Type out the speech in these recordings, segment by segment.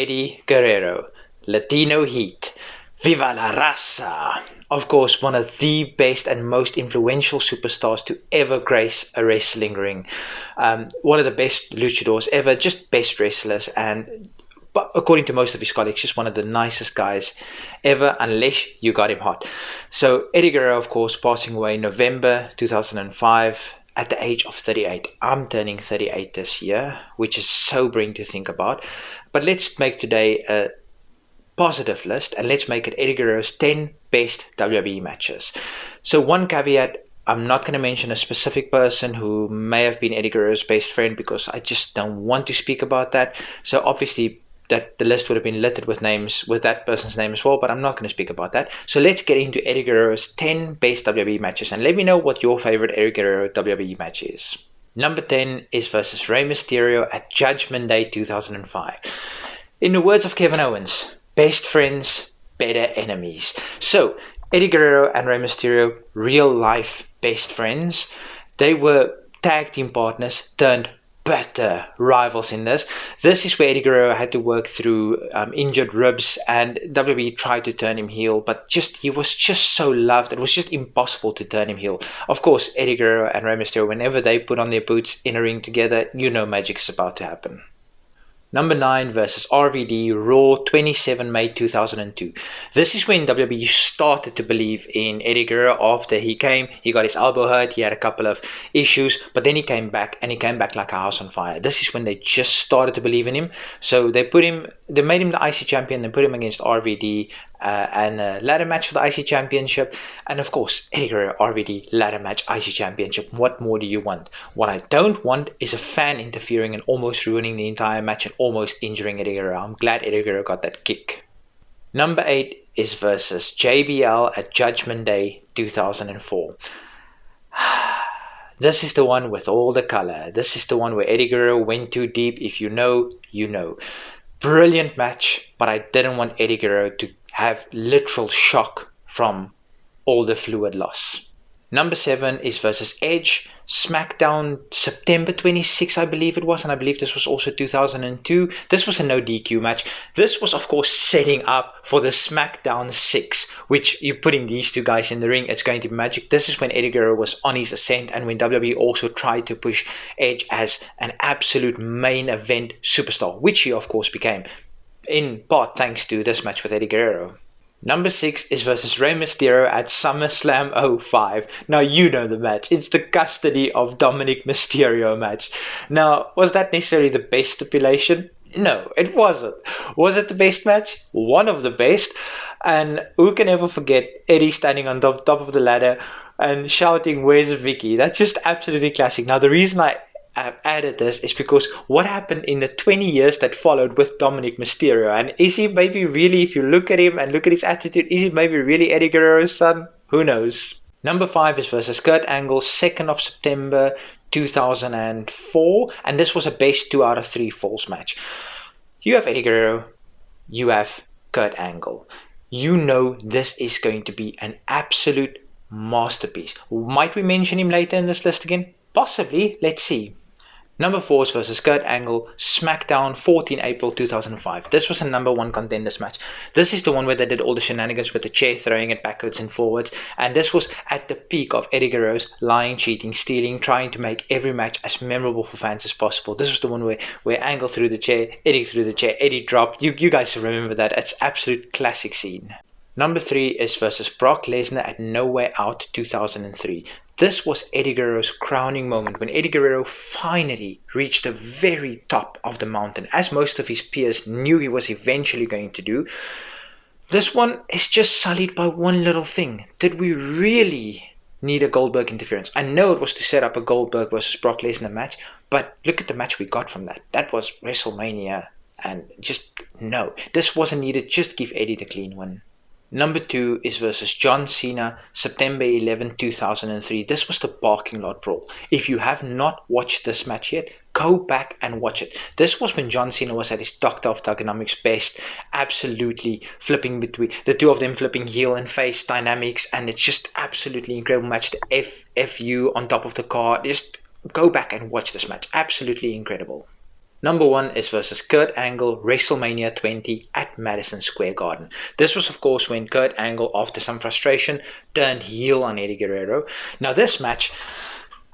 Eddie Guerrero, Latino Heat, Viva la Raza. Of course, one of the best and most influential superstars to ever grace a wrestling ring. One of the best luchadors ever, just best wrestlers, and but according to most of his colleagues, just one of the nicest guys ever, unless you got him hot. So Eddie Guerrero, of course, passing away November 2005 at the age of 38. I'm turning 38 this year, which is sobering to think about. But let's make today a positive list, and let's make it Eddie Guerrero's 10 best WWE matches. So one caveat, I'm not going to mention a specific person who may have been Eddie Guerrero's best friend, because I just don't want to speak about that. So obviously that the list would have been littered with names with that person's name as well, but I'm not going to speak about that. So let's get into Eddie Guerrero's 10 best WWE matches, and let me know what your favorite Eddie Guerrero WWE match is. Number 10 is versus Rey Mysterio at Judgment Day 2005. In the words of Kevin Owens, best friends, better enemies. So Eddie Guerrero and Rey Mysterio, real life best friends. They were tag team partners turned better rivals in this. This is where Eddie Guerrero had to work through injured ribs, and WWE tried to turn him heel, but he was just so loved. It was just impossible to turn him heel. Of course, Eddie Guerrero and Rey Mysterio, whenever they put on their boots in a ring together, you know magic is about to happen. Number 9 versus RVD, Raw 27 May 2002. This is when WWE started to believe in Eddie Guerrero after he got his elbow hurt, he had a couple of issues, but then he came back, and he came back like a house on fire. This is when they just started to believe in him. So they made him the IC champion, they put him against RVD, and a ladder match for the IC championship, and of course Eddie Guerrero RVD ladder match IC championship. What more do you want? What I don't want is a fan interfering and almost ruining the entire match and almost injuring Eddie Guerrero. I'm glad Eddie Guerrero got that kick. Number 8 is versus JBL at Judgment Day 2004. This is the one with all the color. This is the one where Eddie Guerrero went too deep. If you know, you know. Brilliant match, but I didn't want Eddie Guerrero to have literal shock from all the fluid loss. Number 7 is versus Edge, SmackDown September 26, I believe it was, and I believe this was also 2002. This was a no DQ match. This was, of course, setting up for the SmackDown 6, which you're putting these two guys in the ring. It's going to be magic. This is when Eddie Guerrero was on his ascent, and when WWE also tried to push Edge as an absolute main event superstar, which he, of course, became, in part thanks to this match with Eddie Guerrero. Number 6 is versus Rey Mysterio at SummerSlam 05. Now you know the match. It's the custody of Dominic Mysterio match. Now, was that necessarily the best stipulation? No, it wasn't. Was it the best match? One of the best. And who can ever forget Eddie standing on top of the ladder and shouting, "Where's Vicky?" That's just absolutely classic. Now, the reason I've added this is because what happened in the 20 years that followed with Dominic Mysterio, and is he maybe really, if you look at him and look at his attitude, is he maybe really Eddie Guerrero's son? Who knows? Number 5 is versus Kurt Angle, 2nd of September 2004, and this was a best 2 out of 3 falls match. You have Eddie Guerrero, you have Kurt Angle. You know this is going to be an absolute masterpiece. Might we mention him later in this list again? Possibly, let's see. Number 4 is versus Kurt Angle, SmackDown 14 April 2005. This was a number 1 contenders match. This is the one where they did all the shenanigans with the chair, throwing it backwards and forwards. And this was at the peak of Eddie Guerrero's lying, cheating, stealing, trying to make every match as memorable for fans as possible. This was the one where Angle threw the chair, Eddie dropped. You guys remember that. It's absolute classic scene. Number 3 is versus Brock Lesnar at No Way Out 2003. This was Eddie Guerrero's crowning moment, when Eddie Guerrero finally reached the very top of the mountain, as most of his peers knew he was eventually going to do. This one is just sullied by one little thing. Did we really need a Goldberg interference? I know it was to set up a Goldberg versus Brock Lesnar match, but look at the match we got from that. That was WrestleMania, and just no, this wasn't needed. Just give Eddie the clean one. Number 2 is versus John Cena, September 11, 2003. This was the parking lot brawl. If you have not watched this match yet, go back and watch it. This was when John Cena was at his Doctor of Thuganomics best, absolutely flipping between the two of them, flipping heel and face dynamics, and it's just absolutely incredible match. The FU on top of the car. Just go back and watch this match. Absolutely incredible. Number 1 is versus Kurt Angle, WrestleMania 20 at Madison Square Garden. This was, of course, when Kurt Angle, after some frustration, turned heel on Eddie Guerrero. Now, this match,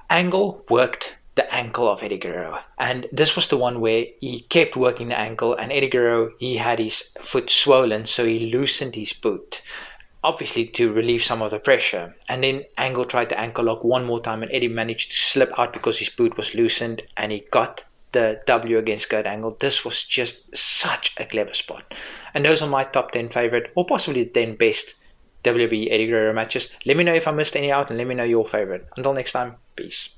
Angle worked the ankle of Eddie Guerrero, and this was the one where he kept working the ankle, and Eddie Guerrero, he had his foot swollen, so he loosened his boot, obviously to relieve some of the pressure. And then Angle tried the ankle lock one more time, and Eddie managed to slip out because his boot was loosened, and he got the W against Kurt Angle. This was just such a clever spot. And those are my top 10 favorite, or possibly the 10 best WWE Eddie Guerrero matches. Let me know if I missed any out, and let me know your favorite. Until next time, peace.